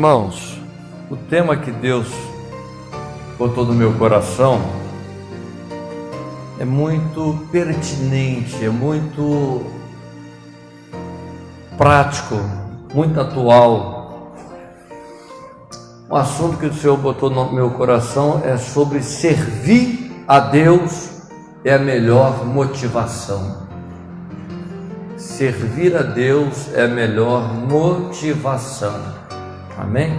Irmãos, o tema que Deus botou no meu coração é muito pertinente, é muito prático, muito atual. O assunto que o Senhor botou no meu coração é sobre servir a Deus é a melhor motivação. Servir a Deus é a melhor motivação. Amém?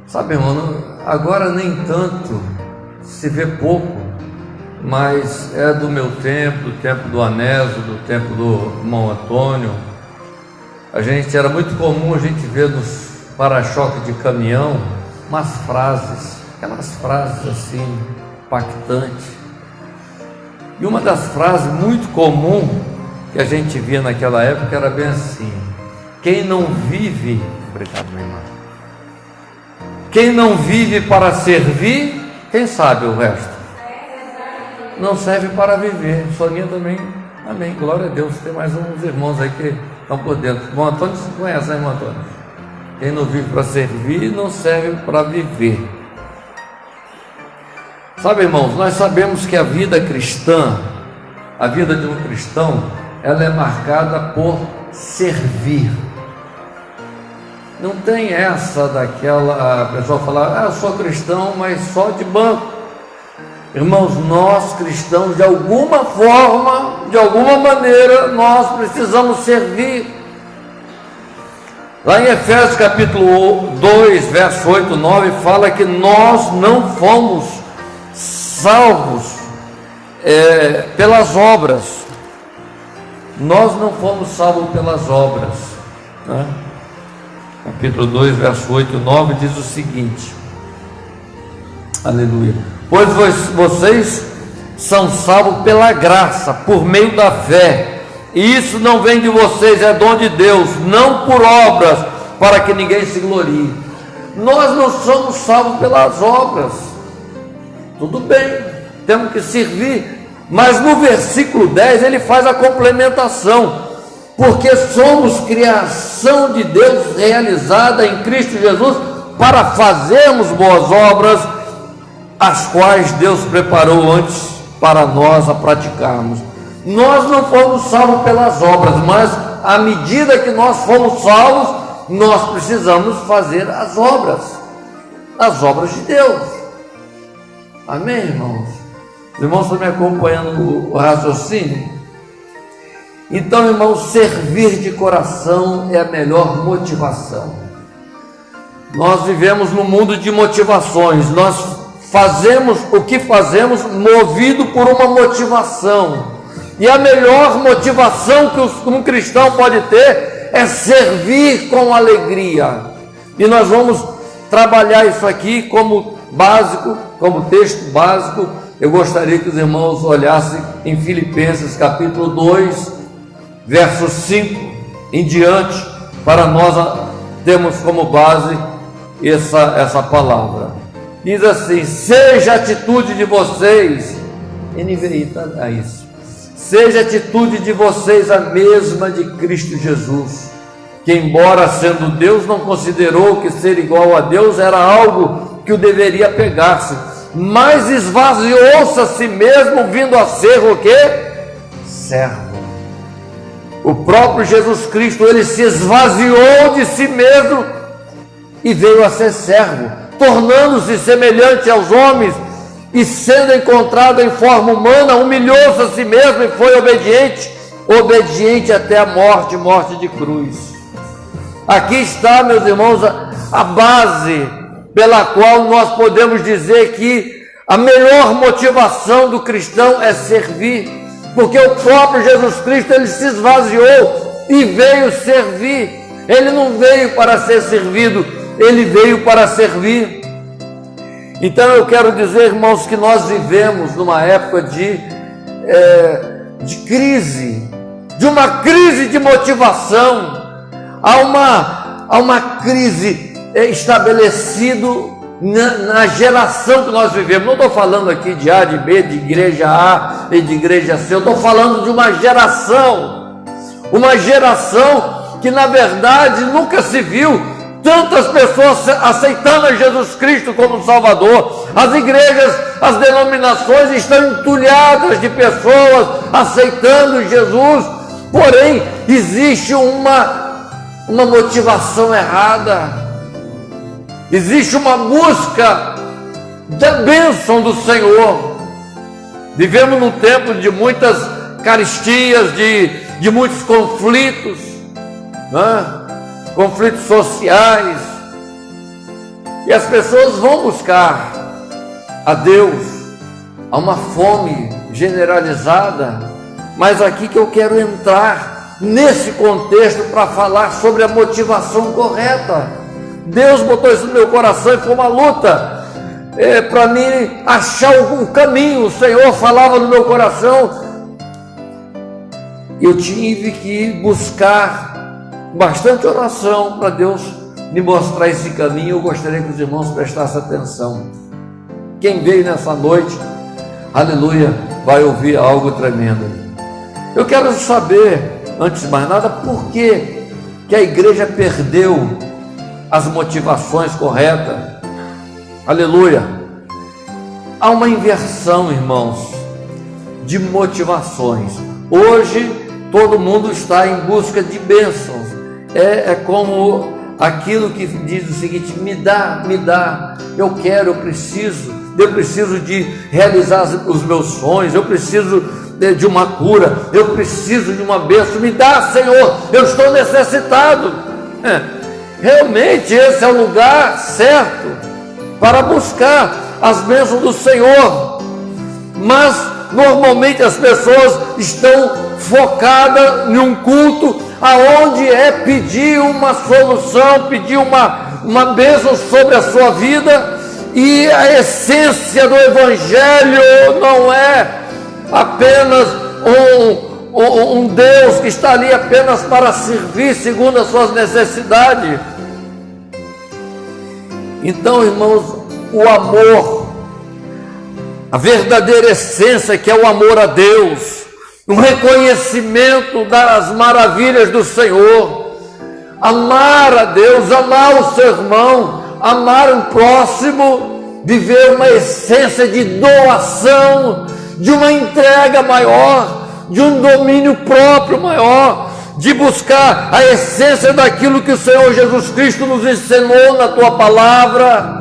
Sabe, irmão, agora nem tanto, se vê pouco, mas é do meu tempo, do tempo do Anésio, do tempo do irmão Antônio. Era muito comum a gente ver nos para-choque de caminhão umas frases, aquelas frases assim, impactantes. E uma das frases muito comum que a gente via naquela época era bem assim: quem não vive, obrigado, minha irmã, quem não vive para servir, quem sabe o resto? Não serve para viver. Soninha também, amém, glória a Deus. Tem mais uns irmãos aí que estão por dentro. Irmão Antônio, você conhece, né, irmão Antônio? Quem não vive para servir, não serve para viver. Sabe, irmãos, nós sabemos que a vida cristã, a vida de um cristão, ela é marcada por servir. Não tem essa daquela pessoa falar, eu sou cristão, mas só de banco. Irmãos, nós cristãos, de alguma forma, de alguma maneira, nós precisamos servir. Lá em Efésios capítulo 2, verso 8, 9, fala que nós não fomos salvos pelas obras. Nós não fomos salvos pelas obras, né? Capítulo 2, verso 8 e 9 diz o seguinte, aleluia: pois vocês são salvos pela graça, por meio da fé, e isso não vem de vocês, é dom de Deus, não por obras, para que ninguém se glorie. Nós não somos salvos pelas obras. Tudo bem, temos que servir, mas no versículo 10 ele faz a complementação: porque somos criação de Deus realizada em Cristo Jesus para fazermos boas obras, as quais Deus preparou antes para nós a praticarmos. Nós não fomos salvos pelas obras, mas à medida que nós fomos salvos, nós precisamos fazer as obras de Deus. Amém, irmãos? Os irmãos estão me acompanhando o raciocínio? Então, irmãos, servir de coração é a melhor motivação. Nós vivemos num mundo de motivações. Nós fazemos o que fazemos movido por uma motivação. E a melhor motivação que um cristão pode ter é servir com alegria. E nós vamos trabalhar isso aqui como básico, como texto básico. Eu gostaria que os irmãos olhassem em Filipenses capítulo 2, verso 5 em diante, para nós termos como base essa palavra. Diz assim: seja a atitude de vocês, NVI, tá isso, seja a atitude de vocês a mesma de Cristo Jesus, que embora sendo Deus, não considerou que ser igual a Deus era algo que o deveria pegar-se, mas esvaziou-se a si mesmo, vindo a ser o quê? Servo. O próprio Jesus Cristo, ele se esvaziou de si mesmo e veio a ser servo, tornando-se semelhante aos homens, e sendo encontrado em forma humana, humilhou-se a si mesmo e foi obediente até a morte de cruz. Aqui está, meus irmãos, a base pela qual nós podemos dizer que a melhor motivação do cristão é servir. Porque o próprio Jesus Cristo, ele se esvaziou e veio servir. Ele não veio para ser servido, ele veio para servir. Então eu quero dizer, irmãos, que nós vivemos numa época de crise, de uma crise de motivação. Há uma crise estabelecida na geração que nós vivemos. Não estou falando aqui de A, de B, de igreja A e de igreja C. Eu estou falando de uma geração que na verdade nunca se viu tantas pessoas aceitando a Jesus Cristo como Salvador. As igrejas, as denominações estão entulhadas de pessoas aceitando Jesus, porém existe uma motivação errada, existe uma busca da bênção do Senhor. Vivemos num tempo de muitas caristias, de muitos conflitos, né? Conflitos sociais, e as pessoas vão buscar a Deus, há uma fome generalizada, mas aqui que eu quero entrar nesse contexto para falar sobre a motivação correta. Deus botou isso no meu coração e foi uma luta para mim achar o caminho. O Senhor falava no meu coração, eu tive que buscar bastante oração para Deus me mostrar esse caminho. Eu gostaria que os irmãos prestassem atenção. Quem veio nessa noite, aleluia, vai ouvir algo tremendo. Eu quero saber, antes de mais nada, por que a igreja perdeu as motivações corretas. Aleluia. Há uma inversão, irmãos, de motivações. Hoje todo mundo está em busca de bênçãos. É como aquilo que diz o seguinte: me dá, eu quero, eu preciso de realizar os meus sonhos, eu preciso de uma cura, eu preciso de uma bênção, me dá, Senhor, eu estou necessitado. Realmente esse é o lugar certo para buscar as bênçãos do Senhor, mas normalmente as pessoas estão focadas em um culto aonde é pedir uma solução, pedir uma bênção sobre a sua vida, e a essência do Evangelho não é apenas um Deus que está ali apenas para servir segundo as suas necessidades. Então, irmãos, o amor, a verdadeira essência, que é o amor a Deus, um reconhecimento das maravilhas do Senhor, amar a Deus, amar o seu irmão, amar o próximo, viver uma essência de doação, de uma entrega maior, de um domínio próprio maior, de buscar a essência daquilo que o Senhor Jesus Cristo nos ensinou na tua palavra.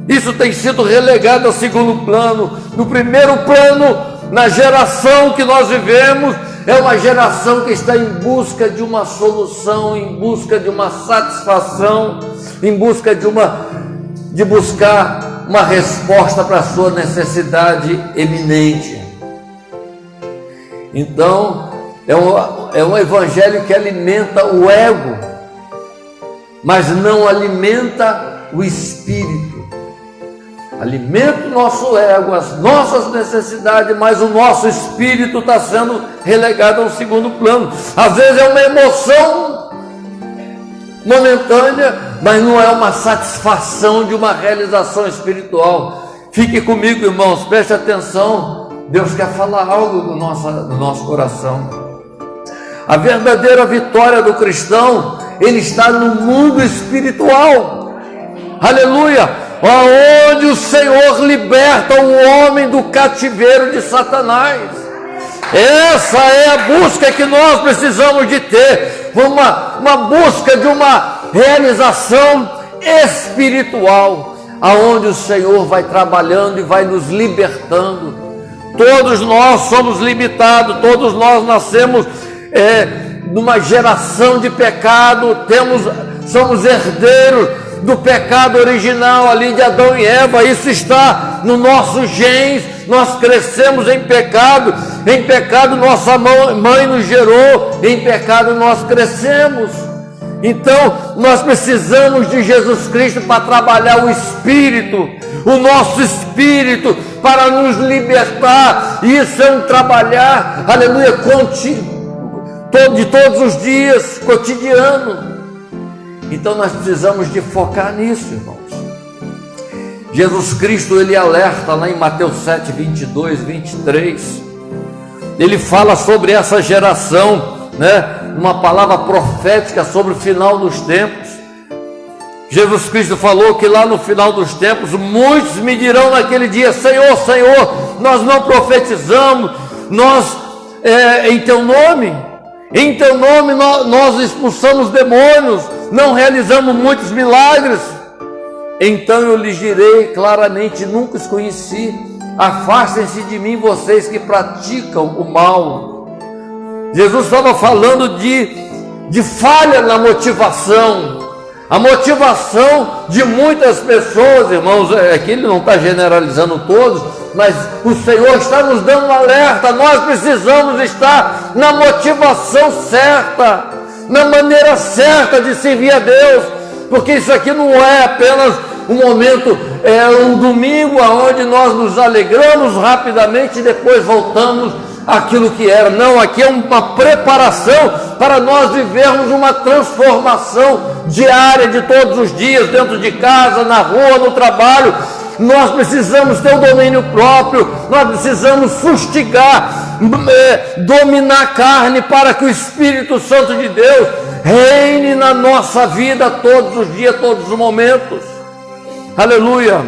Isso tem sido relegado ao segundo plano. No primeiro plano, na geração que nós vivemos, é uma geração que está em busca de uma solução, em busca de uma satisfação, em busca de buscar uma resposta para a sua necessidade eminente. Então, é um evangelho que alimenta o ego, mas não alimenta o espírito. Alimenta o nosso ego, as nossas necessidades, mas o nosso espírito está sendo relegado ao segundo plano. Às vezes é uma emoção momentânea, mas não é uma satisfação de uma realização espiritual. Fique comigo, irmãos, preste atenção. Deus quer falar algo do nosso coração. A verdadeira vitória do cristão, ele está no mundo espiritual. Aleluia! Aonde o Senhor liberta o homem do cativeiro de Satanás. Essa é a busca que nós precisamos de ter, uma busca de uma realização espiritual, aonde o Senhor vai trabalhando e vai nos libertando. Todos nós somos limitados, todos nós nascemos numa geração de pecado, somos herdeiros do pecado original ali de Adão e Eva. Isso está no nosso genes. Nós crescemos em pecado nossa mãe nos gerou, em pecado nós crescemos. Então nós precisamos de Jesus Cristo para trabalhar o Espírito, o nosso Espírito, para nos libertar. Isso é um trabalhar, aleluia, de todos os dias, cotidiano. Então nós precisamos de focar nisso, irmãos. Jesus Cristo, ele alerta lá em Mateus 7, 22, 23. Ele fala sobre essa geração, né? Uma palavra profética sobre o final dos tempos. Jesus Cristo falou que lá no final dos tempos, muitos me dirão naquele dia: Senhor, Senhor, nós não profetizamos, nós em teu nome nós expulsamos demônios, não realizamos muitos milagres. Então eu lhes direi claramente: nunca os conheci, afastem-se de mim, vocês que praticam o mal. Jesus estava falando de falha na motivação. A motivação de muitas pessoas, irmãos, aqui ele não está generalizando todos, mas o Senhor está nos dando um alerta. Nós precisamos estar na motivação certa, na maneira certa de servir a Deus, porque isso aqui não é apenas um momento, é um domingo onde nós nos alegramos rapidamente e depois voltamos àquilo que era. Não, aqui é uma preparação para nós vivermos uma transformação diária de todos os dias, dentro de casa, na rua, no trabalho. Nós precisamos ter o domínio próprio, nós precisamos fustigar, dominar a carne, para que o Espírito Santo de Deus reine na nossa vida todos os dias, todos os momentos. Aleluia!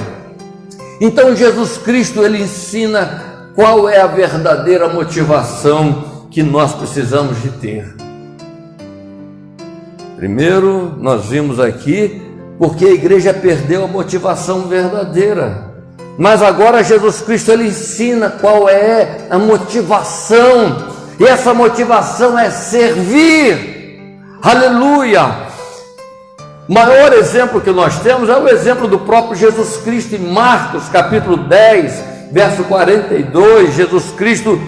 Então Jesus Cristo, ele ensina qual é a verdadeira motivação que nós precisamos de ter. Primeiro, nós vimos aqui porque a igreja perdeu a motivação verdadeira. Mas agora Jesus Cristo, ele ensina qual é a motivação. E essa motivação é servir. Aleluia! O maior exemplo que nós temos é o exemplo do próprio Jesus Cristo. Em Marcos capítulo 10, verso 42, Jesus Cristo,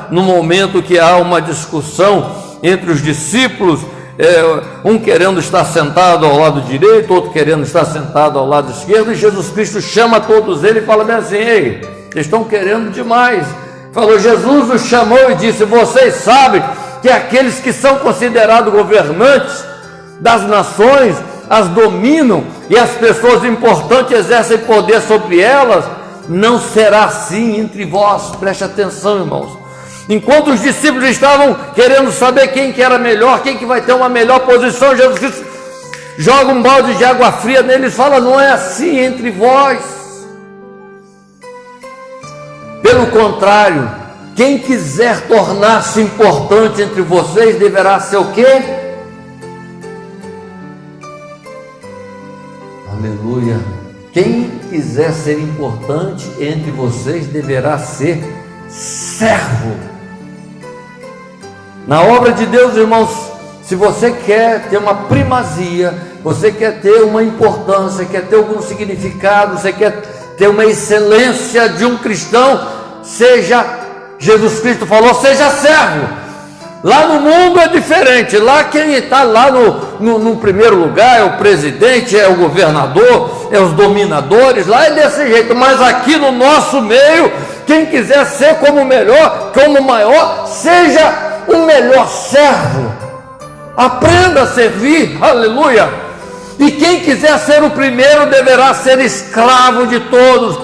no momento que há uma discussão entre os discípulos, um querendo estar sentado ao lado direito, outro querendo estar sentado ao lado esquerdo, e Jesus Cristo chama todos eles e fala bem assim: ei, vocês estão querendo demais. Falou, Jesus os chamou e disse: vocês sabem que aqueles que são considerados governantes das nações as dominam, e as pessoas importantes exercem poder sobre elas. Não será assim entre vós. Preste atenção, irmãos. Enquanto os discípulos estavam querendo saber quem que era melhor, quem que vai ter uma melhor posição, Jesus Cristo joga um balde de água fria neles e fala: não é assim entre vós. Pelo contrário, quem quiser tornar-se importante entre vocês deverá ser o quê? Aleluia! Quem quiser ser importante entre vocês deverá ser servo. Na obra de Deus, irmãos, se você quer ter uma primazia, você quer ter uma importância, quer ter algum significado, você quer ter uma excelência de um cristão, seja, Jesus Cristo falou, seja servo. Lá no mundo é diferente. Lá quem está lá no primeiro lugar é o presidente, é o governador, é os dominadores. Lá é desse jeito. Mas aqui no nosso meio, quem quiser ser como o melhor, como o maior, seja o melhor servo. Aprenda a servir. Aleluia. E quem quiser ser o primeiro deverá ser escravo de todos.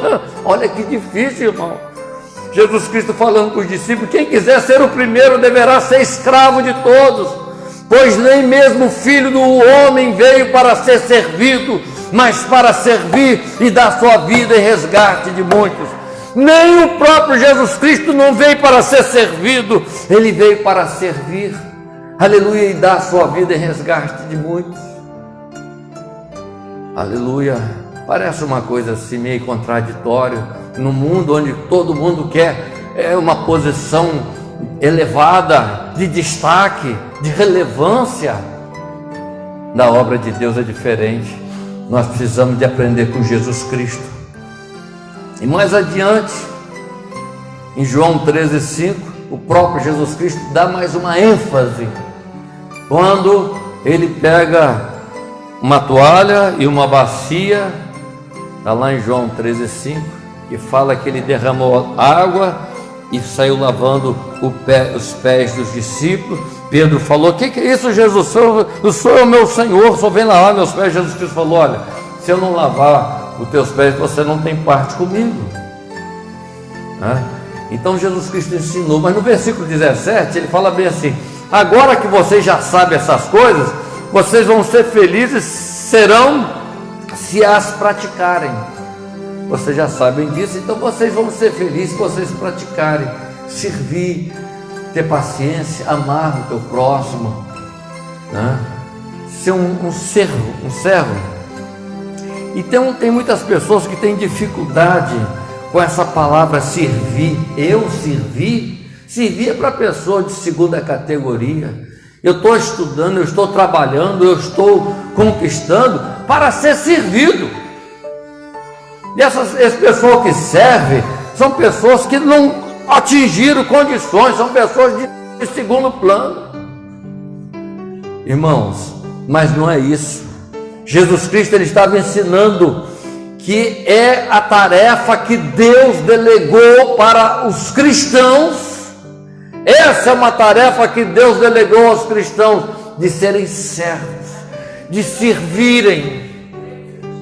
Olha que difícil, irmão. Jesus Cristo falando com os discípulos: quem quiser ser o primeiro deverá ser escravo de todos, pois nem mesmo o Filho do Homem veio para ser servido, mas para servir e dar sua vida em resgate de muitos. Nem o próprio Jesus Cristo não veio para ser servido, ele veio para servir, aleluia, e dar sua vida em resgate de muitos. Aleluia. Parece uma coisa assim meio contraditória, no mundo onde todo mundo quer uma posição elevada, de destaque, de relevância. Na obra de Deus é diferente. Nós precisamos de aprender com Jesus Cristo. E mais adiante, em João 13,5, o próprio Jesus Cristo dá mais uma ênfase, quando ele pega uma toalha e uma bacia, está lá em João 13,5, e fala que ele derramou água e saiu lavando os pés dos discípulos. Pedro falou: o que é isso, Jesus? O Senhor é o meu Senhor, só vem lavar meus pés. Jesus Cristo falou: olha, se eu não lavar os teus pés, você não tem parte comigo. Então Jesus Cristo ensinou, mas no versículo 17 ele fala bem assim: agora que vocês já sabem essas coisas, vocês vão ser felizes, serão se as praticarem. Vocês já sabem disso, então vocês vão ser felizes se vocês praticarem. Servir, ter paciência, amar o teu próximo, né? Ser um servo. Então tem muitas pessoas que têm dificuldade com essa palavra servir. Eu servir? Servir é para pessoa de segunda categoria. Eu estou estudando, eu estou trabalhando, eu estou conquistando para ser servido. E esse pessoal que serve são pessoas que não atingiram condições, são pessoas de segundo plano. Irmãos, mas não é isso. Jesus Cristo, ele estava ensinando que é a tarefa que Deus delegou para os cristãos. Essa é uma tarefa que Deus delegou aos cristãos, de serem servos, de servirem.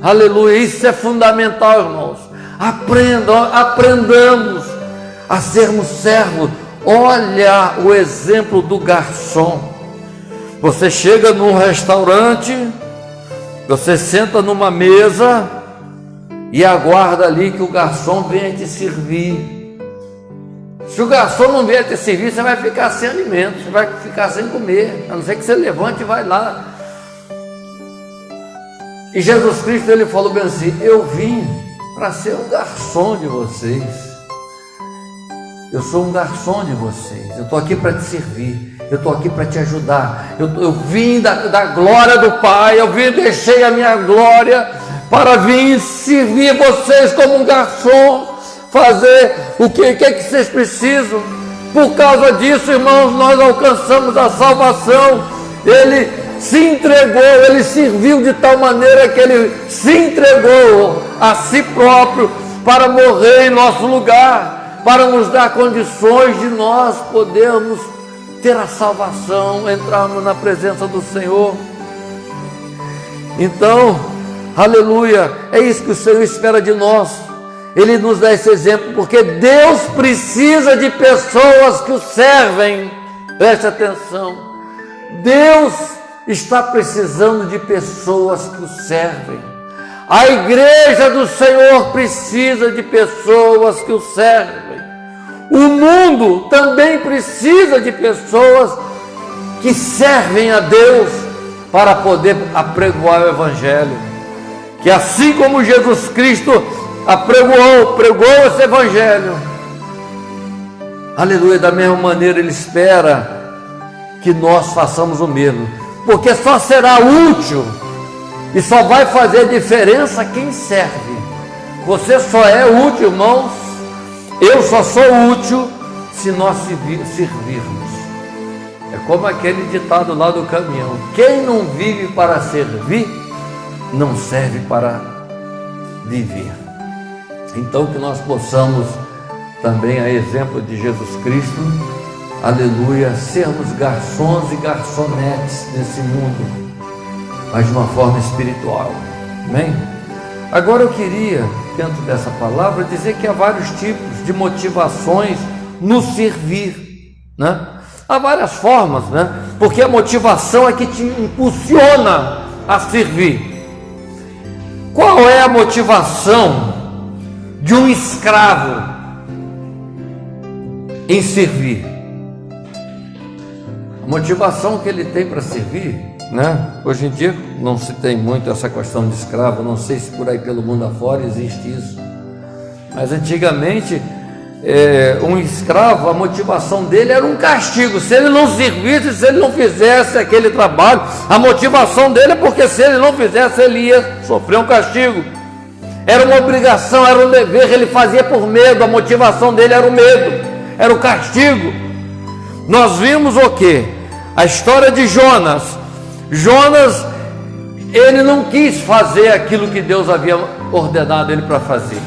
Aleluia, isso é fundamental, irmãos. Aprendamos a sermos servos. Olha o exemplo do garçom. Você chega num restaurante, você senta numa mesa e aguarda ali que o garçom venha te servir. Se o garçom não vier te servir, você vai ficar sem alimento, você vai ficar sem comer, a não ser que você levante e vai lá. E Jesus Cristo, ele falou bem assim: eu vim para ser um garçom de vocês. Eu sou um garçom de vocês. Eu estou aqui para te servir. Eu estou aqui para te ajudar. Eu vim da glória do Pai. Eu vim, deixei a minha glória para vir servir vocês como um garçom. Fazer o que vocês precisam. Por causa disso, irmãos, nós alcançamos a salvação. Ele se entregou, ele serviu de tal maneira que ele se entregou a si próprio para morrer em nosso lugar, para nos dar condições de nós podermos ter a salvação, entrarmos na presença do Senhor. Então, aleluia, é isso que o Senhor espera de nós. Ele nos dá esse exemplo, porque Deus precisa de pessoas que o servem. Preste atenção, Deus está precisando de pessoas que o servem. A igreja do Senhor precisa de pessoas que o servem. O mundo também precisa de pessoas que servem a Deus para poder apregoar o Evangelho. Que assim como Jesus Cristo pregou esse Evangelho, aleluia, da mesma maneira Ele espera que nós façamos o mesmo, porque só será útil e só vai fazer diferença quem serve. Você só é útil, irmãos, eu só sou útil se nós servirmos. É como aquele ditado lá do caminhão: quem não vive para servir, não serve para viver. Então que nós possamos também, a exemplo de Jesus Cristo, aleluia, sermos garçons e garçonetes nesse mundo, mas de uma forma espiritual. Amém? Agora eu queria, dentro dessa palavra, dizer que há vários tipos de motivações no servir, né? Há várias formas, né? Porque a motivação é que te impulsiona a servir. Qual é a motivação de um escravo em servir? A motivação que ele tem para servir, né? Hoje em dia não se tem muito essa questão de escravo, não sei se por aí pelo mundo afora existe isso, mas antigamente um escravo, a motivação dele era um castigo. Se ele não servisse, se ele não fizesse aquele trabalho, a motivação dele é porque se ele não fizesse, ele ia sofrer um castigo. Era uma obrigação, era um dever, ele fazia por medo, a motivação dele era o medo, era o castigo. Nós vimos o quê? A história de Jonas. Jonas, ele não quis fazer aquilo que Deus havia ordenado ele para fazer.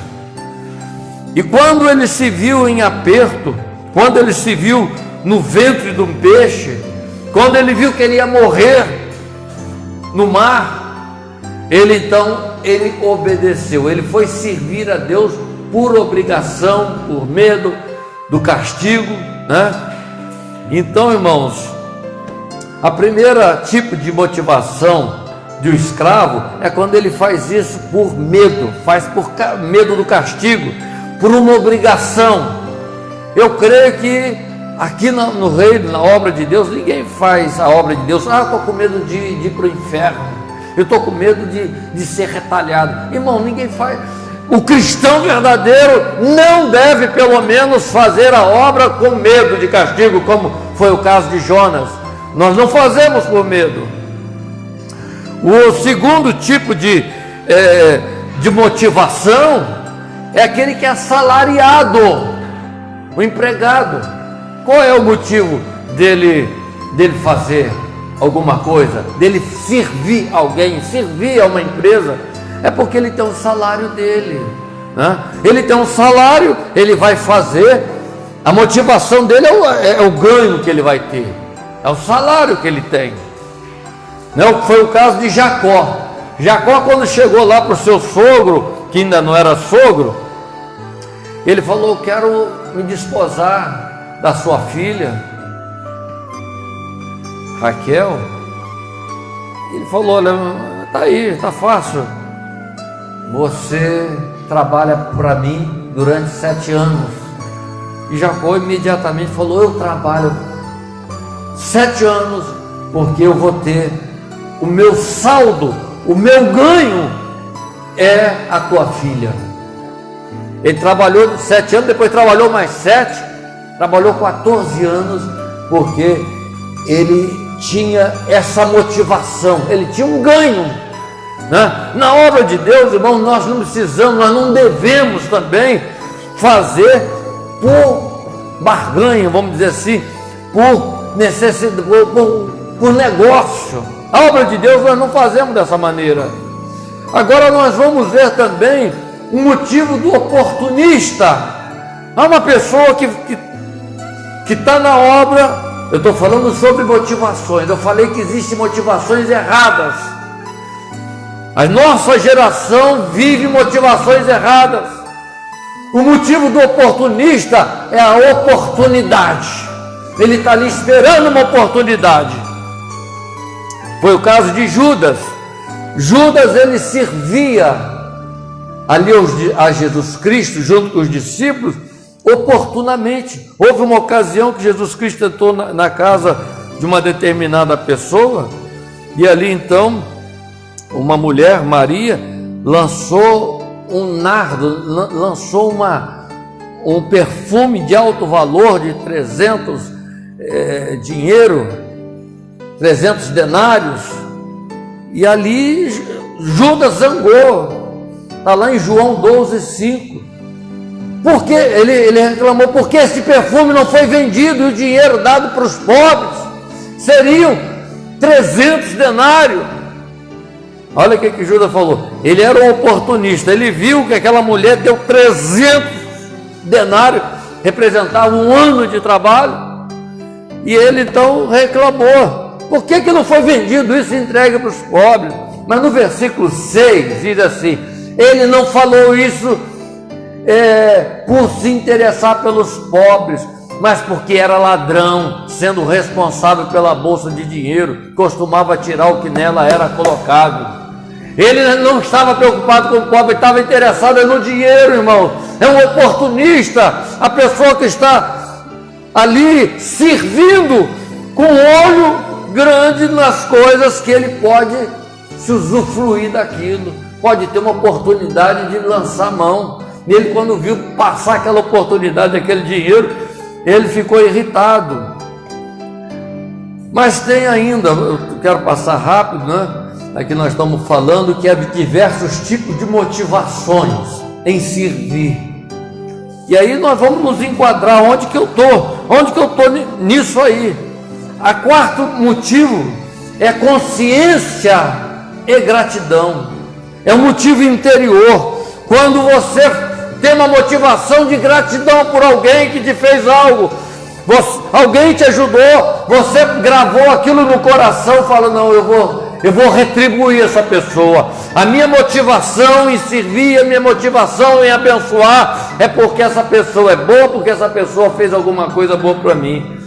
E quando ele se viu em aperto, quando ele se viu no ventre de um peixe, quando ele viu que ele ia morrer no mar, ele obedeceu, ele foi servir a Deus por obrigação, por medo do castigo, né? Então, irmãos, a primeira tipo de motivação de um escravo é quando ele faz isso por medo, faz por medo do castigo, por uma obrigação. Eu creio que aqui no reino, na obra de Deus, ninguém faz a obra de Deus. Estou com medo de ir para o inferno, eu estou com medo de ser retalhado. Irmão, ninguém faz. O cristão verdadeiro não deve pelo menos fazer a obra com medo de castigo, como foi o caso de Jonas. Nós não fazemos por medo. O segundo tipo de motivação é aquele que é assalariado, o empregado. Qual é o motivo dele fazer alguma coisa, dele servir alguém, servir a uma empresa? É porque ele tem um salário dele, né? Ele tem um salário, ele vai fazer. A motivação dele é o ganho que ele vai ter, é o salário que ele tem. Não, foi o caso de Jacó. Jacó, quando chegou lá para o seu sogro, que ainda não era sogro, ele falou: quero me desposar da sua filha Raquel. Ele falou: olha, está aí, está fácil, você trabalha para mim durante 7 anos. E Jacó imediatamente falou: eu trabalho 7 anos, porque eu vou ter o meu saldo, o meu ganho é a tua filha. Ele trabalhou 7 anos, depois trabalhou mais 7, trabalhou 14 anos, porque ele tinha essa motivação, ele tinha um ganho, né? Na obra de Deus, irmão, nós não precisamos, nós não devemos também fazer por barganha, vamos dizer assim, por necessidade, por negócio. A obra de Deus nós não fazemos dessa maneira. Agora nós vamos ver também o motivo do oportunista. Há uma pessoa que está na obra. Eu estou falando sobre motivações. Eu falei que existem motivações erradas. A nossa geração vive motivações erradas. O motivo do oportunista é a oportunidade. Ele está ali esperando uma oportunidade. Foi o caso de Judas. Judas, ele servia ali a Jesus Cristo junto com os discípulos oportunamente. Houve uma ocasião que Jesus Cristo entrou na casa de uma determinada pessoa, e ali então uma mulher, Maria, lançou um nardo, lançou um perfume de alto valor de 300 300 denários, e ali Judas zangou. Está lá em João 12:5. Porque ele reclamou: porque esse perfume não foi vendido e o dinheiro dado para os pobres? Seriam 300 denários. Olha o que Judas falou. Ele era um oportunista. Ele viu que aquela mulher deu 300 denários, representava um ano de trabalho, e ele então reclamou: por que não foi vendido isso e entregue para os pobres? Mas no versículo 6 diz assim: ele não falou isso por se interessar pelos pobres, mas porque era ladrão, sendo responsável pela bolsa de dinheiro, costumava tirar o que nela era colocado. Ele não estava preocupado com o pobre, estava interessado no dinheiro, irmão. É um oportunista, a pessoa que está ali servindo com olho grande nas coisas que ele pode se usufruir daquilo, pode ter uma oportunidade de lançar mão. Ele, quando viu passar aquela oportunidade, aquele dinheiro, ele ficou irritado. Mas tem ainda, eu quero passar rápido, né? Aqui nós estamos falando que há diversos tipos de motivações em servir. E aí nós vamos nos enquadrar onde que eu estou nisso aí. A quarto motivo é consciência e gratidão. É um motivo interior. Quando você tem uma motivação de gratidão por alguém que te fez algo, alguém te ajudou, você gravou aquilo no coração, fala: não, eu vou retribuir essa pessoa. A minha motivação em servir, a minha motivação em abençoar é porque essa pessoa é boa, porque essa pessoa fez alguma coisa boa para mim.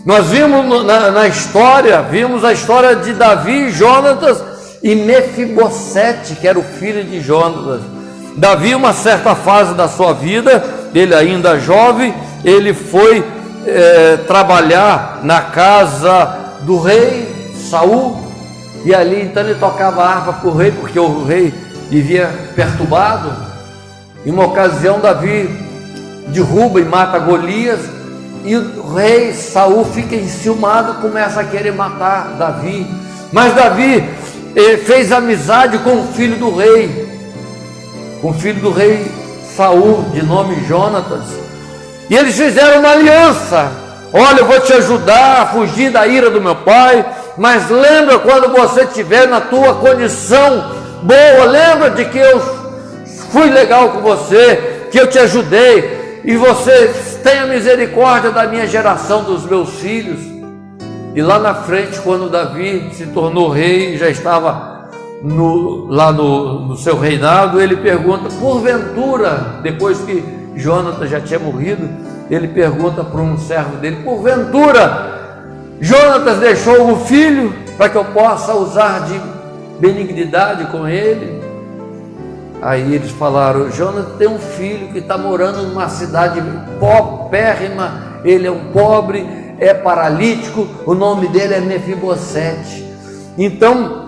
Nós vimos na história, vimos a história de Davi e Jonatas, e Mefibosete, que era o filho de Jonatas. Davi, uma certa fase da sua vida, ele ainda jovem, ele foi trabalhar na casa do rei Saul, e ali então ele tocava harpa para o rei, porque o rei vivia perturbado. Em uma ocasião, Davi derruba e mata Golias, e o rei Saul fica enciumado, começa a querer matar Davi. Mas Davi fez amizade com o filho do rei, Saul, de nome Jonatas, e eles fizeram uma aliança. Olha, eu vou te ajudar a fugir da ira do meu pai, mas lembra, quando você estiver na tua condição boa, lembra de que eu fui legal com você, que eu te ajudei, e você tenha misericórdia da minha geração, dos meus filhos. E lá na frente, quando Davi se tornou rei, já estava lá no seu reinado, ele pergunta, porventura, depois que Jonatas já tinha morrido, ele pergunta para um servo dele, porventura Jonatas deixou o filho para que eu possa usar de benignidade com ele? Aí eles falaram, Jonatas tem um filho que está morando numa cidade paupérrima, ele é um pobre, é paralítico, o nome dele é Mefibosete. Então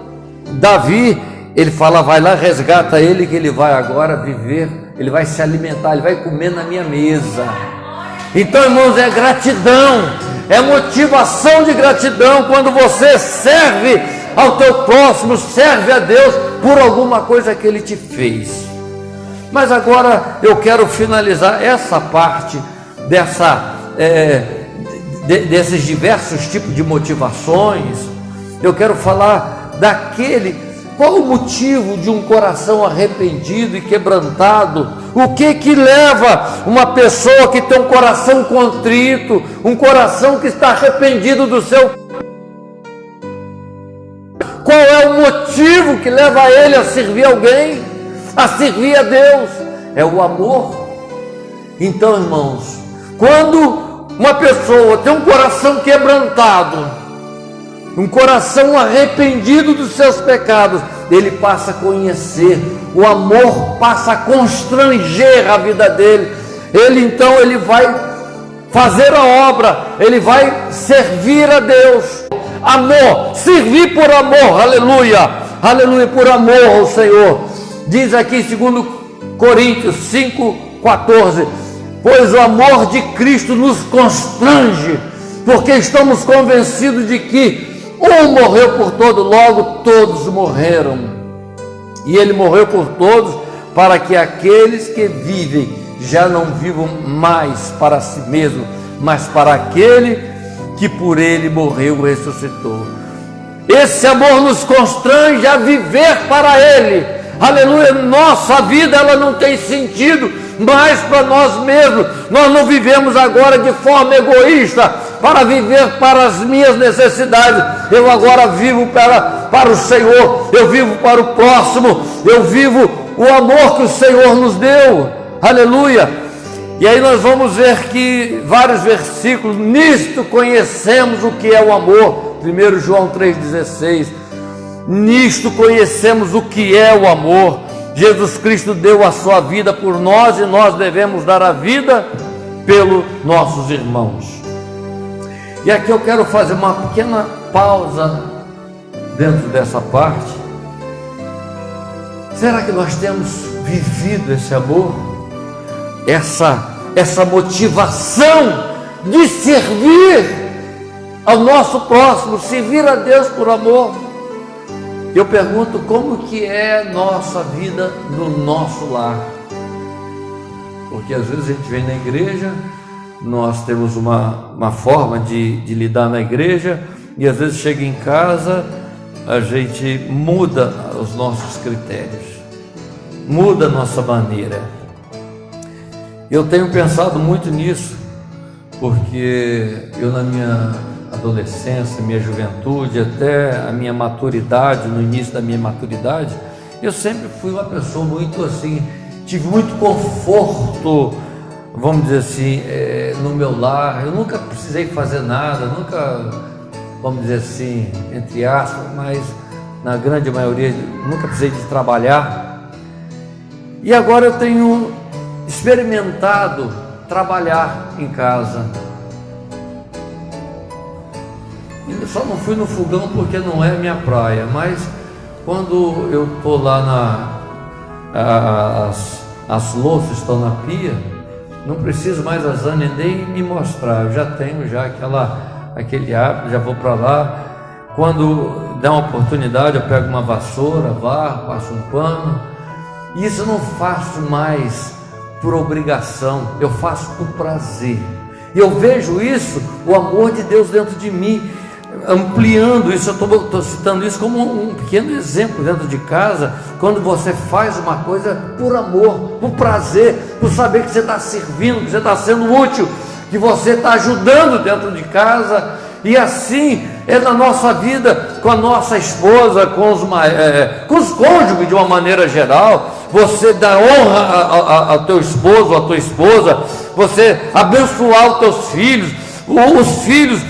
Davi, ele fala, vai lá, resgata ele, que ele vai agora viver, ele vai se alimentar, ele vai comer na minha mesa. Então, irmãos, é gratidão, é motivação de gratidão quando você serve ao teu próximo, serve a Deus por alguma coisa que Ele te fez. Mas agora eu quero finalizar essa parte desses diversos tipos de motivações. Eu quero falar qual o motivo de um coração arrependido e quebrantado? O que leva uma pessoa que tem um coração contrito, um coração que está arrependido do seu... Qual é o motivo que leva ele a servir alguém, a servir a Deus? É o amor. Então, irmãos, quando uma pessoa tem um coração quebrantado, um coração arrependido dos seus pecados, ele passa a conhecer, o amor passa a constranger a vida dele. Ele vai fazer a obra, ele vai servir a Deus. Amor, servir por amor, aleluia, aleluia, por amor ao Senhor. Diz aqui em 2 Coríntios 5,14, pois o amor de Cristo nos constrange, porque estamos convencidos de que um morreu por todos, logo todos morreram. E ele morreu por todos, para que aqueles que vivem já não vivam mais para si mesmo, mas para aquele que por ele morreu e ressuscitou. Esse amor nos constrange a viver para ele. Aleluia, nossa vida ela não tem sentido mais para nós mesmos. Nós não vivemos agora de forma egoísta, para viver para as minhas necessidades. Eu agora vivo para o Senhor, eu vivo para o próximo, eu vivo o amor que o Senhor nos deu. Aleluia. E aí nós vamos ver que vários versículos, nisto conhecemos o que é o amor. 1 João 3,16, nisto conhecemos o que é o amor. Jesus Cristo deu a sua vida por nós, e nós devemos dar a vida pelos nossos irmãos. E aqui eu quero fazer uma pequena pausa dentro dessa parte. Será que nós temos vivido esse amor? Essa motivação de servir ao nosso próximo, servir a Deus por amor? Eu pergunto, como que é nossa vida no nosso lar? Porque às vezes a gente vem na igreja, nós temos uma forma de lidar na igreja, e às vezes chega em casa, a gente muda os nossos critérios, muda a nossa maneira. Eu tenho pensado muito nisso, porque eu, na minha adolescência, minha juventude, até a minha maturidade, no início da minha maturidade, eu sempre fui uma pessoa muito assim, tive muito conforto, vamos dizer assim, no meu lar. Eu nunca precisei fazer nada, nunca, vamos dizer assim, entre aspas, mas na grande maioria, nunca precisei de trabalhar. E agora eu tenho experimentado trabalhar em casa. Eu só não fui no fogão porque não é minha praia, mas quando eu estou lá as louças estão na pia, não preciso mais a Zânia nem me mostrar, eu já tenho aquele hábito, já vou para lá. Quando dá uma oportunidade, eu pego uma vassoura, varro, passo um pano. E isso eu não faço mais por obrigação, eu faço por prazer. E eu vejo isso, o amor de Deus dentro de mim, ampliando isso. Eu estou citando isso como um pequeno exemplo dentro de casa, quando você faz uma coisa por amor, por prazer, por saber que você está servindo, que você está sendo útil, que você está ajudando dentro de casa. E assim é na nossa vida, com a nossa esposa, com os cônjuges de uma maneira geral. Você dá honra ao teu esposo, à tua esposa, você abençoar os teus filhos, os filhos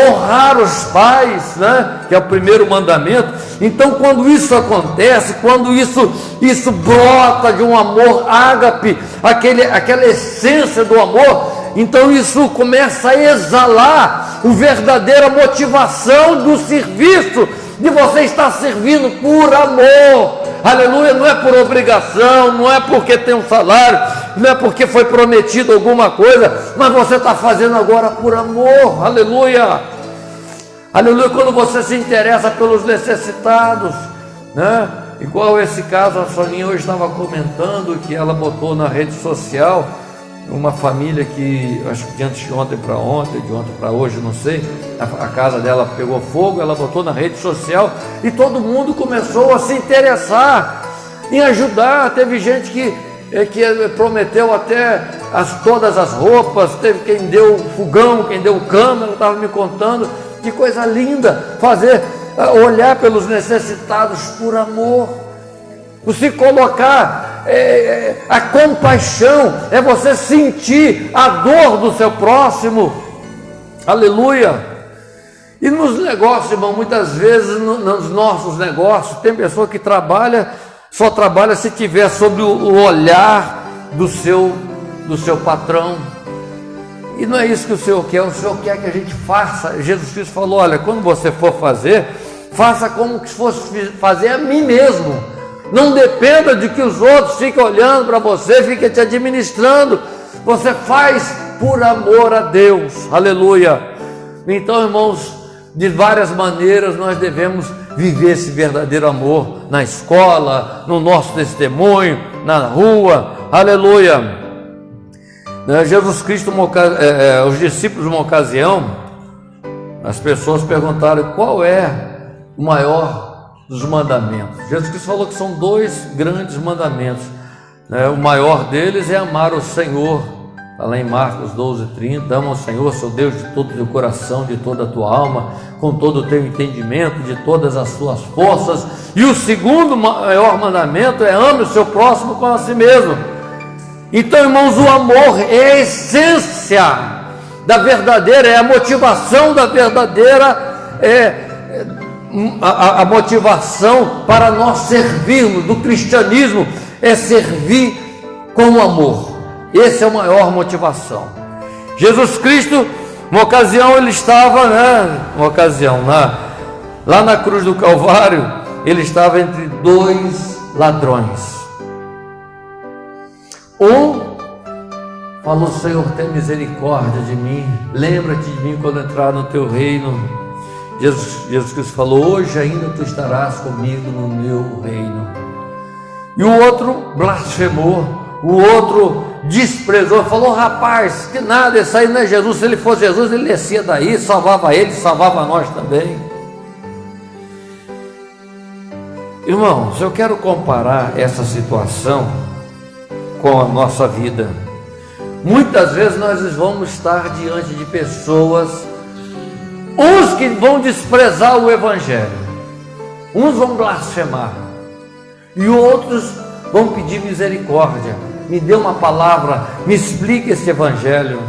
honrar os pais, né? Que é o primeiro mandamento. Então, quando isso acontece, quando isso brota de um amor ágape, aquela essência do amor, então isso começa a exalar a verdadeira motivação do serviço, de você estar servindo por amor. Aleluia, não é por obrigação, não é porque tem um salário, não é porque foi prometido alguma coisa, mas você está fazendo agora por amor. Aleluia, aleluia. Quando você se interessa pelos necessitados, né? Igual esse caso, a Soninha hoje estava comentando que ela botou na rede social uma família que, acho que de anteontem para ontem, de ontem para hoje, não sei, a casa dela pegou fogo, ela botou na rede social e todo mundo começou a se interessar em ajudar. Teve gente que prometeu até todas as roupas, teve quem deu fogão, quem deu cama. Ela estava me contando, que coisa linda, olhar pelos necessitados por amor. Se colocar, a compaixão é você sentir a dor do seu próximo. Aleluia. E nos negócios, irmão, muitas vezes nos nossos negócios tem pessoa que só trabalha se tiver sob o olhar do seu patrão. E não é isso que o Senhor quer. O Senhor quer que a gente faça. Jesus Cristo falou: olha, quando você for fazer, faça como se fosse fazer a mim mesmo. Não dependa de que os outros fiquem olhando para você, fiquem te administrando. Você faz por amor a Deus. Aleluia. Então, irmãos, de várias maneiras nós devemos viver esse verdadeiro amor na escola, no nosso testemunho, na rua. Aleluia. Jesus Cristo, os discípulos, numa ocasião, as pessoas perguntaram qual é o maior dos mandamentos. Jesus Cristo falou que são 2 grandes mandamentos, né? O maior deles é amar o Senhor. Está lá em Marcos 12:30, ama o Senhor, seu Deus, de todo o teu coração, de toda a tua alma, com todo o teu entendimento, de todas as suas forças. E o segundo maior mandamento é ame o seu próximo como a si mesmo. Então, irmãos, o amor é a essência da verdadeira, é a motivação da verdadeira, a motivação para nós servirmos do cristianismo é servir com amor. Essa é a maior motivação. Jesus Cristo, uma ocasião, ele estava, lá na cruz do Calvário, ele estava entre 2 ladrões. Um falou: Senhor, tem misericórdia de mim, lembra-te de mim quando entrar no teu reino. Jesus Cristo falou: hoje ainda tu estarás comigo no meu reino. E o outro blasfemou, o outro desprezou, falou: rapaz, que nada, esse aí não é Jesus. Se ele fosse Jesus, ele descia daí, salvava ele, salvava nós também. Irmãos, eu quero comparar essa situação com a nossa vida. Muitas vezes nós vamos estar diante de pessoas, uns que vão desprezar o Evangelho, uns vão blasfemar, e outros vão pedir misericórdia. Me dê uma palavra, me explique esse Evangelho.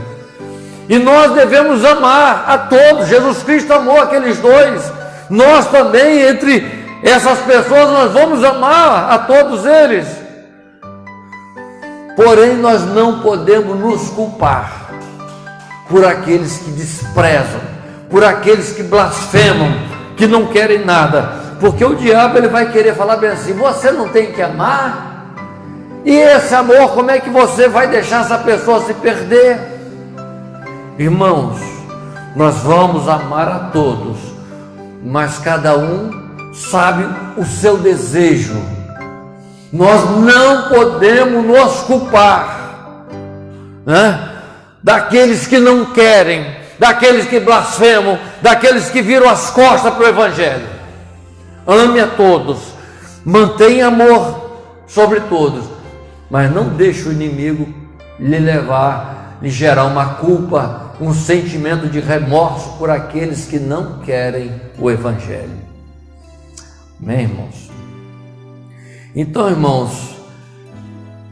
E nós devemos amar a todos. Jesus Cristo amou aqueles 2. Nós também, entre essas pessoas nós vamos amar a todos eles. Porém, nós não podemos nos culpar por aqueles que desprezam, por aqueles que blasfemam, que não querem nada, porque o diabo ele vai querer falar bem assim: você não tem que amar? E esse amor, como é que você vai deixar essa pessoa se perder? Irmãos, nós vamos amar a todos, mas cada um sabe o seu desejo. Nós não podemos nos culpar, né, daqueles que não querem, daqueles que blasfemam, daqueles que viram as costas para o Evangelho. Ame a todos, mantenha amor sobre todos, mas não deixe o inimigo lhe levar, lhe gerar uma culpa, um sentimento de remorso por aqueles que não querem o Evangelho. Amém, irmãos? Então, irmãos,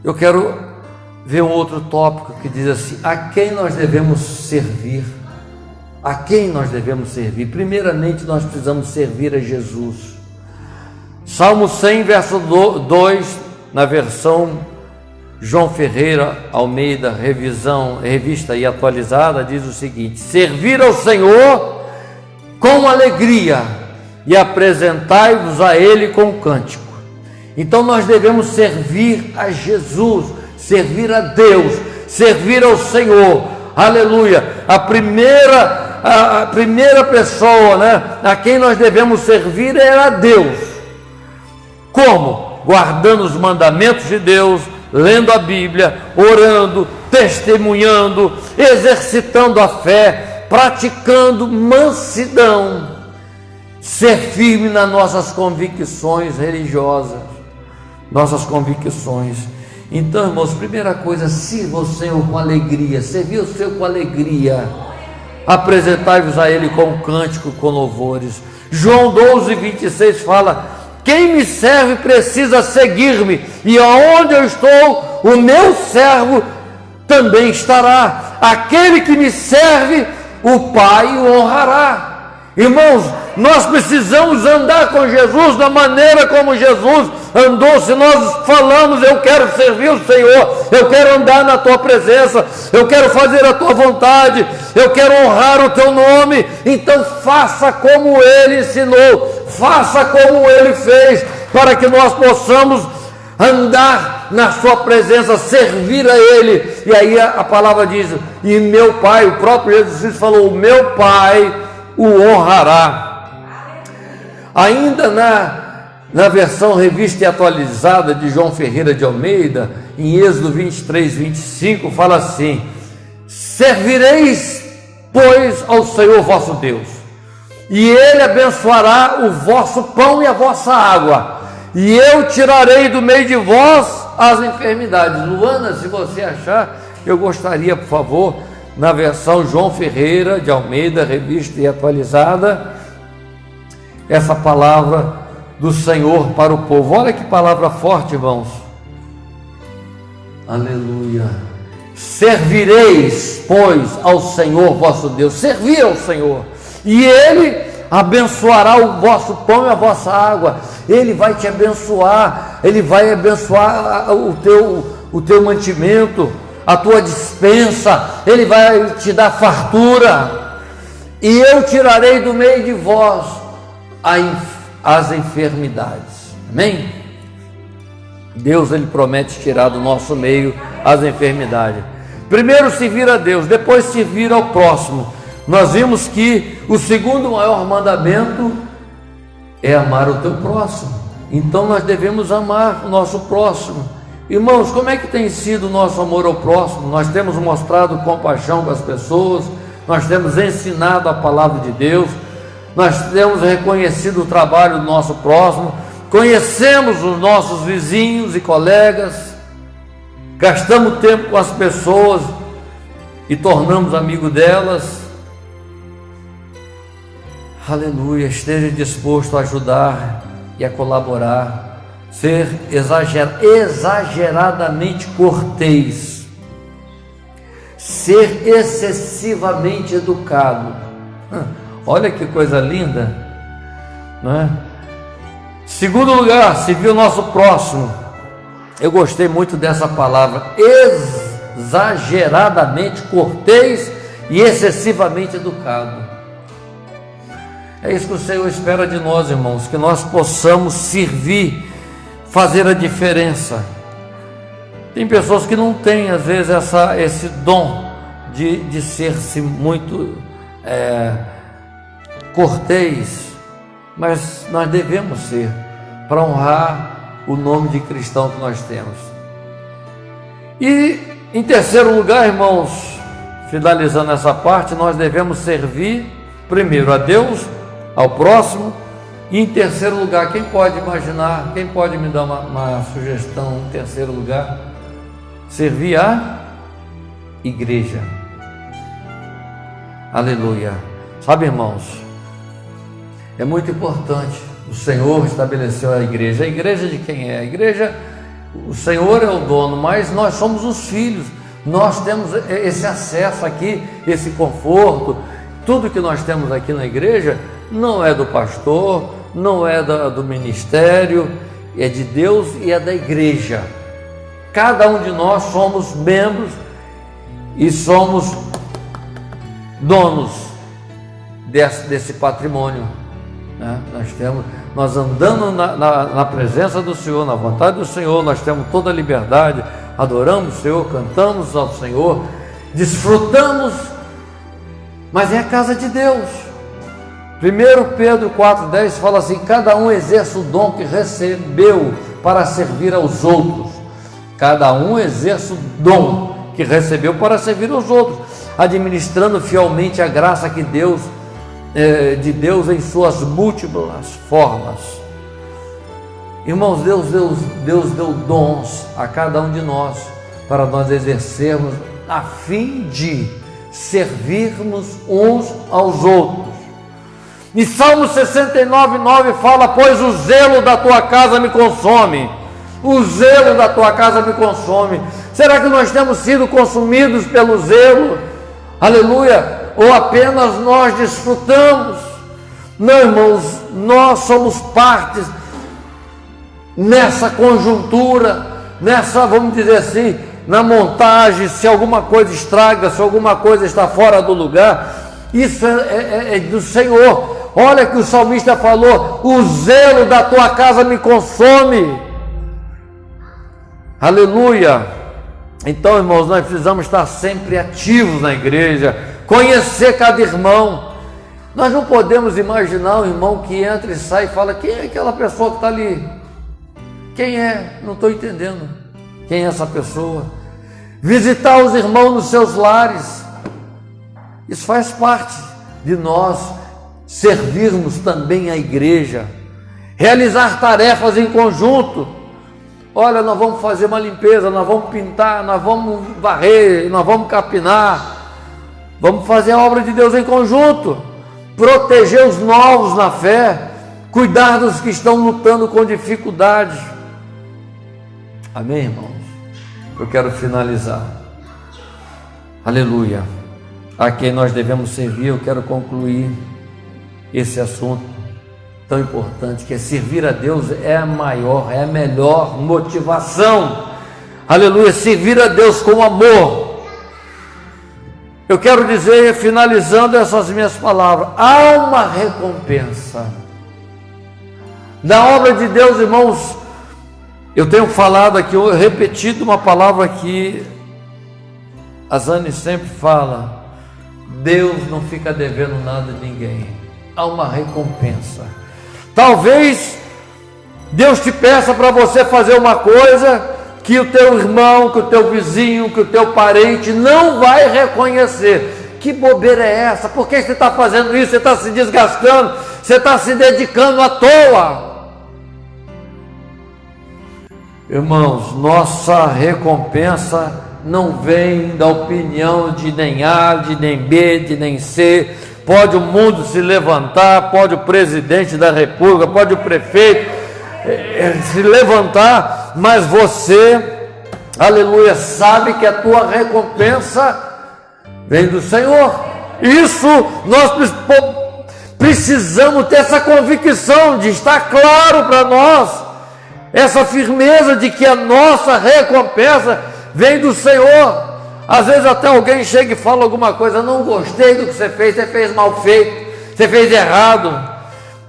eu quero ver um outro tópico que diz assim: a quem nós devemos servir? A quem nós devemos servir? Primeiramente, nós precisamos servir a Jesus. Salmo 100, verso 2, na versão João Ferreira Almeida, revista e atualizada, diz o seguinte: servir ao Senhor com alegria e apresentai-vos a Ele com cântico. Então nós devemos servir a Jesus, servir a Deus, servir ao Senhor. Aleluia! A primeira pessoa, né, a quem nós devemos servir é a Deus. Como? Guardando os mandamentos de Deus, lendo a Bíblia, orando, testemunhando, exercitando a fé, praticando mansidão, ser firme nas nossas convicções religiosas, nossas convicções. Então, irmãos, primeira coisa, sirva o Senhor com alegria, servir o Senhor com alegria, apresentai-vos a Ele com cântico, com louvores. João 12, 26 fala: quem me serve precisa seguir-me, e aonde eu estou, o meu servo também estará. Aquele que me serve, o Pai o honrará. Irmãos, nós precisamos andar com Jesus da maneira como Jesus andou. Se nós falamos: eu quero servir o Senhor, eu quero andar na tua presença, eu quero fazer a tua vontade, eu quero honrar o teu nome, então faça como Ele ensinou, faça como Ele fez, para que nós possamos andar na sua presença, servir a Ele. E aí a palavra diz: e meu Pai, o próprio Jesus falou: o meu Pai o honrará. Ainda na versão revista e atualizada de João Ferreira de Almeida, em Êxodo 23, 25, fala assim: servireis, pois, ao Senhor vosso Deus, e Ele abençoará o vosso pão e a vossa água, e eu tirarei do meio de vós as enfermidades. Luana, se você achar, eu gostaria, por favor, na versão João Ferreira de Almeida, revista e atualizada, essa palavra do Senhor para o povo. Olha que palavra forte, irmãos. Aleluia. Servireis, pois, ao Senhor vosso Deus, servir ao Senhor, e Ele abençoará o vosso pão e a vossa água. Ele vai te abençoar, Ele vai abençoar o teu mantimento, a tua despensa, Ele vai te dar fartura. E eu tirarei do meio de vós as enfermidades. Amém? Deus, Ele promete tirar do nosso meio as enfermidades. Primeiro servir a Deus, depois servir ao próximo. Nós vimos que o segundo maior mandamento é amar o teu próximo. Então nós devemos amar o nosso próximo. Irmãos, como é que tem sido o nosso amor ao próximo? Nós temos mostrado compaixão com as pessoas, nós temos ensinado a palavra de Deus, nós temos reconhecido o trabalho do nosso próximo, conhecemos os nossos vizinhos e colegas, gastamos tempo com as pessoas e tornamos amigo delas. Aleluia, esteja disposto a ajudar e a colaborar, ser exageradamente cortês, ser excessivamente educado. Olha que coisa linda, não é? Segundo lugar, servir o nosso próximo. Eu gostei muito dessa palavra, exageradamente cortês e excessivamente educado. É isso que o Senhor espera de nós, irmãos, que nós possamos servir, fazer a diferença. Tem pessoas que não têm, às vezes, esse dom de ser-se muito cortês, mas nós devemos ser, para honrar o nome de cristão que nós temos. E em terceiro lugar, irmãos, finalizando essa parte, nós devemos servir primeiro a Deus, ao próximo, e em terceiro lugar, quem pode imaginar, quem pode me dar uma sugestão em terceiro lugar? Servir a igreja. Aleluia. Sabe, irmãos, é muito importante. O Senhor estabeleceu a igreja. A igreja de quem é? A igreja, o Senhor é o dono, mas nós somos os filhos. Nós temos esse acesso aqui, esse conforto. Tudo que nós temos aqui na igreja não é do pastor, não é do ministério, é de Deus e é da igreja. Cada um de nós somos membros e somos donos desse patrimônio, né? Nós andando na presença do Senhor, na vontade do Senhor, nós temos toda a liberdade, adoramos o Senhor, cantamos ao Senhor, desfrutamos, mas é a casa de Deus. 1 Pedro 4,10 fala assim: cada um exerce o dom que recebeu para servir aos outros. Cada um exerce o dom que recebeu para servir aos outros, administrando fielmente a graça que de Deus em suas múltiplas formas. Irmãos, Deus deu dons a cada um de nós para nós exercermos a fim de servirmos uns aos outros. E Salmo 69,9 fala: pois o zelo da tua casa me consome. O zelo da tua casa me consome. Será que nós temos sido consumidos pelo zelo? Aleluia! Ou apenas nós desfrutamos? Não, irmãos, nós somos partes nessa conjuntura, vamos dizer assim, na montagem. Se alguma coisa estraga, se alguma coisa está fora do lugar, isso é do Senhor. Olha que o salmista falou: o zelo da tua casa me consome. Aleluia! Então, irmãos, nós precisamos estar sempre ativos na igreja, conhecer cada irmão. Nós não podemos imaginar um irmão que entra e sai e fala: quem é aquela pessoa que está ali? Quem é? Não estou entendendo. Quem é essa pessoa? Visitar os irmãos nos seus lares. Isso faz parte de nós servirmos também a igreja. Realizar tarefas em conjunto. Olha, nós vamos fazer uma limpeza, nós vamos pintar, nós vamos varrer, nós vamos capinar. Vamos fazer a obra de Deus em conjunto. Proteger os novos na fé. Cuidar dos que estão lutando com dificuldade. Amém, irmãos? Eu quero finalizar. Aleluia. A quem nós devemos servir, eu quero concluir esse assunto tão importante, que é servir a Deus é a melhor motivação. Aleluia, servir a Deus com amor. Eu quero dizer, finalizando essas minhas palavras, há uma recompensa da obra de Deus, irmãos. Eu tenho falado aqui, eu repetido uma palavra que a Zane sempre fala: Deus não fica devendo nada a ninguém. Há uma recompensa. Talvez Deus te peça para você fazer uma coisa que o teu irmão, que o teu vizinho, que o teu parente não vai reconhecer. Que bobeira é essa? Por que você está fazendo isso? Você está se desgastando, você está se dedicando à toa. Irmãos, nossa recompensa não vem da opinião de nem A, de nem B, de nem C. Pode o mundo se levantar, pode o presidente da república, pode o prefeito se levantar, mas você, aleluia, sabe que a tua recompensa vem do Senhor. Isso nós precisamos ter essa convicção de estar claro para nós, essa firmeza de que a nossa recompensa vem do Senhor. Às vezes até alguém chega e fala alguma coisa: não gostei do que você fez mal feito, você fez errado,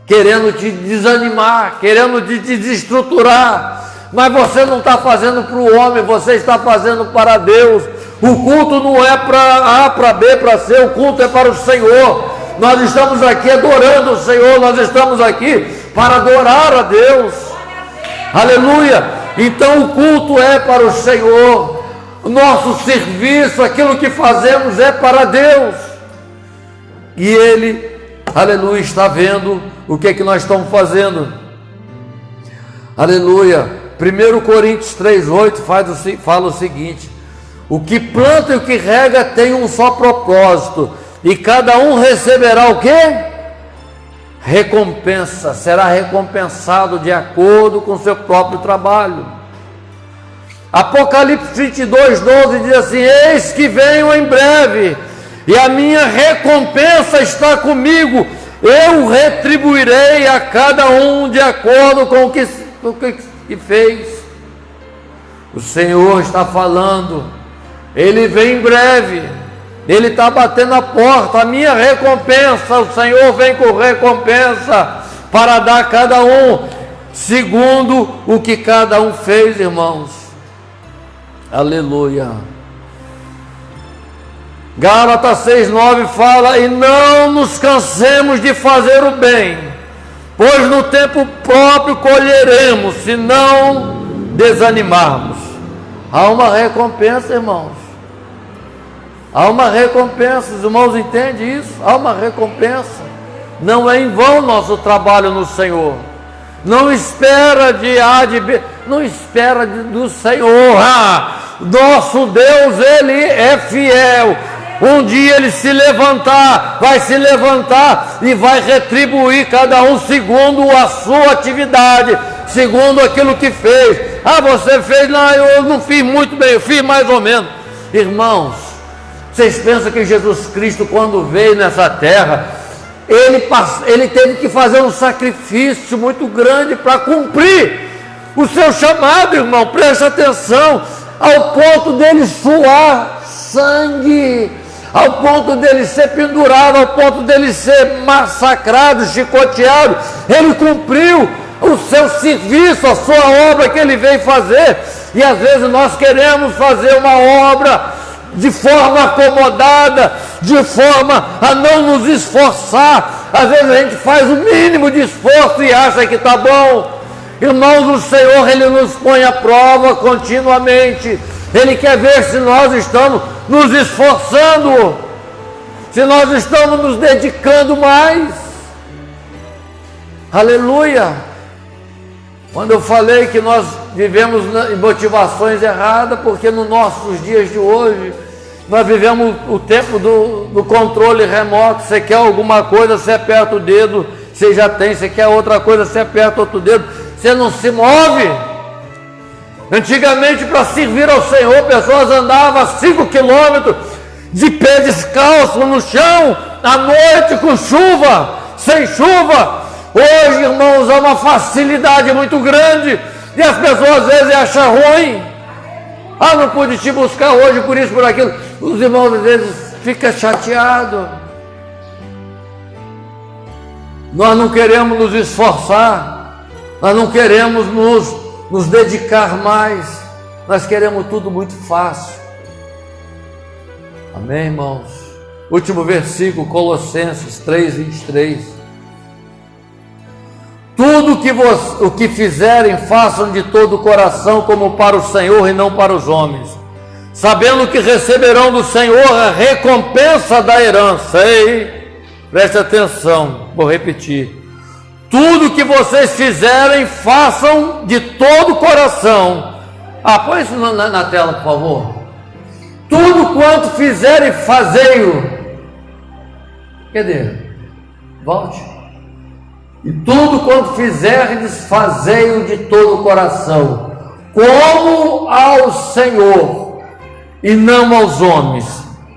querendo te desanimar, querendo te desestruturar, mas você não está fazendo para o homem, você está fazendo para Deus. O culto não é para A, para B, para C, o culto é para o Senhor. Nós estamos aqui adorando o Senhor, nós estamos aqui para adorar a Deus. Aleluia! Então o culto é para o Senhor, o nosso serviço, aquilo que fazemos é para Deus. E Ele, aleluia, está vendo o que é que nós estamos fazendo. Aleluia! 1 Coríntios 3,8 fala o seguinte: o que planta e o que rega tem um só propósito, e cada um receberá o quê? Recompensa, será recompensado de acordo com o seu próprio trabalho. Apocalipse 22:12 diz assim: eis que venho em breve, e a minha recompensa está comigo, eu retribuirei a cada um de acordo com o que fez. O Senhor está falando, Ele vem em breve, Ele está batendo a porta, a minha recompensa, o Senhor vem com recompensa para dar a cada um, segundo o que cada um fez, irmãos. Aleluia. Gálatas 6:9 fala: e não nos cansemos de fazer o bem, pois no tempo próprio colheremos, se não desanimarmos. Há uma recompensa, irmãos. Há uma recompensa, os irmãos entendem isso? Há uma recompensa. Não é em vão nosso trabalho no Senhor. Não espera de A, de B, não espera do Senhor. Nosso Deus, Ele é fiel. Um dia Ele se levantar, vai se levantar e vai retribuir cada um segundo a sua atividade, segundo aquilo que fez. Você fez, não, eu não fiz muito bem, eu fiz mais ou menos. Irmãos, vocês pensam que Jesus Cristo, quando veio nessa terra, ele teve que fazer um sacrifício muito grande para cumprir o seu chamado, irmão? Preste atenção, ao ponto dele suar sangue, ao ponto dele ser pendurado, ao ponto dele ser massacrado, chicoteado. Ele cumpriu o seu serviço, a sua obra que ele veio fazer. E às vezes nós queremos fazer uma obra de forma acomodada, de forma a não nos esforçar. Às vezes a gente faz o mínimo de esforço e acha que está bom. Irmãos, o Senhor, Ele nos põe à prova continuamente. Ele quer ver se nós estamos nos esforçando, se nós estamos nos dedicando mais. Aleluia! Quando eu falei que nós vivemos em motivações erradas, porque nos nossos dias de hoje, nós vivemos o tempo do controle remoto. Você quer alguma coisa, você aperta o dedo, você já tem. Você quer outra coisa, você aperta outro dedo, você não se move. Antigamente, para servir ao Senhor, pessoas andavam 5 quilômetros de pé descalço no chão, à noite, com chuva, sem chuva. Hoje, irmãos, há uma facilidade muito grande, e as pessoas às vezes acham ruim. Não pude te buscar hoje, por isso, por aquilo. Os irmãos às vezes ficam chateados. Nós não queremos nos esforçar, nós não queremos nos dedicar mais, nós queremos tudo muito fácil. Amém, irmãos? Último versículo, Colossenses 3:23. Tudo o que fizerem, façam de todo o coração, como para o Senhor e não para os homens, sabendo que receberão do Senhor a recompensa da herança. Ei, preste atenção, vou repetir. Tudo que vocês fizerem, façam de todo o coração. Põe isso na tela, por favor. Tudo quanto fizerem, fazei-o. Cadê? Volte. E tudo quanto fizerdes, fazei-o de todo o coração, como ao Senhor, e não aos homens.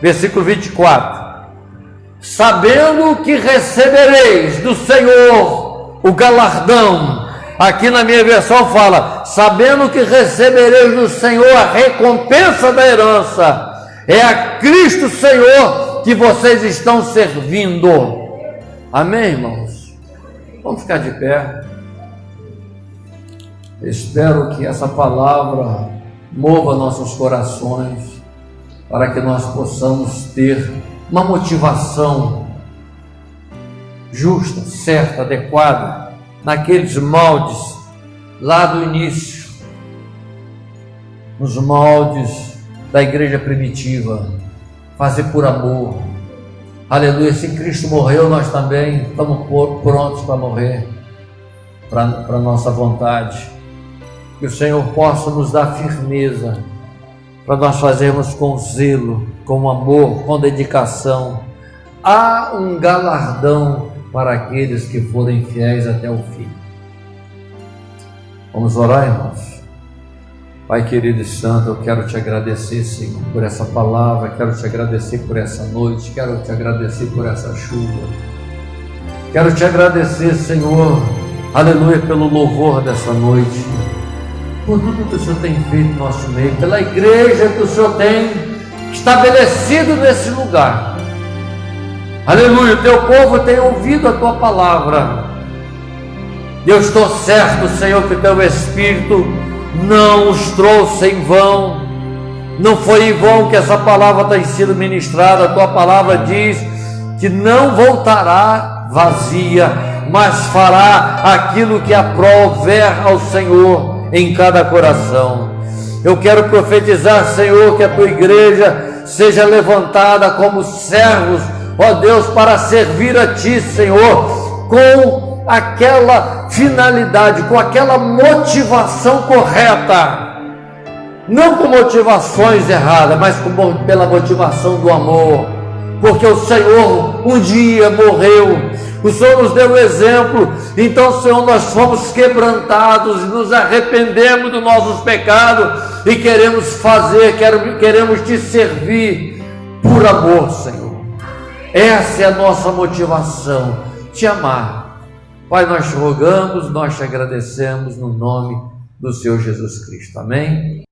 Versículo 24. sabendo que recebereis do Senhor o galardão. Aqui na minha versão fala, sabendo que recebereis do Senhor a recompensa da herança. É a Cristo Senhor que vocês estão servindo. Amém, irmãos? Vamos ficar de pé. Espero que essa palavra mova nossos corações, para que nós possamos ter uma motivação justa, certa, adequada, naqueles moldes lá do início, nos moldes da igreja primitiva, fazer por amor. Aleluia, se Cristo morreu, nós também estamos prontos para morrer, para a nossa vontade. Que o Senhor possa nos dar firmeza, para nós fazermos com zelo, com amor, com dedicação. Há um galardão para aqueles que forem fiéis até o fim. Vamos orar, irmãos? Pai querido e santo, eu quero te agradecer, Senhor, por essa palavra, quero te agradecer por essa noite, quero te agradecer por essa chuva. Quero te agradecer, Senhor, aleluia, pelo louvor dessa noite, por tudo que o Senhor tem feito no nosso meio, pela igreja que o Senhor tem estabelecido nesse lugar. Aleluia, o teu povo tem ouvido a tua palavra. E eu estou certo, Senhor, que o teu Espírito não os trouxe em vão. Não foi em vão que essa palavra tem sido ministrada. A tua palavra diz que não voltará vazia, mas fará aquilo que aprouver ao Senhor em cada coração. Eu quero profetizar, Senhor, que a tua igreja seja levantada como servos, ó Deus, para servir a ti, Senhor, com aquela finalidade, com aquela motivação correta, não com motivações erradas, mas pela motivação do amor, porque o Senhor um dia morreu, o Senhor nos deu o exemplo. Então, Senhor, nós fomos quebrantados e nos arrependemos dos nossos pecados e queremos queremos te servir por amor, Senhor. Essa é a nossa motivação, te amar. Pai, nós te rogamos, nós te agradecemos no nome do Senhor Jesus Cristo. Amém?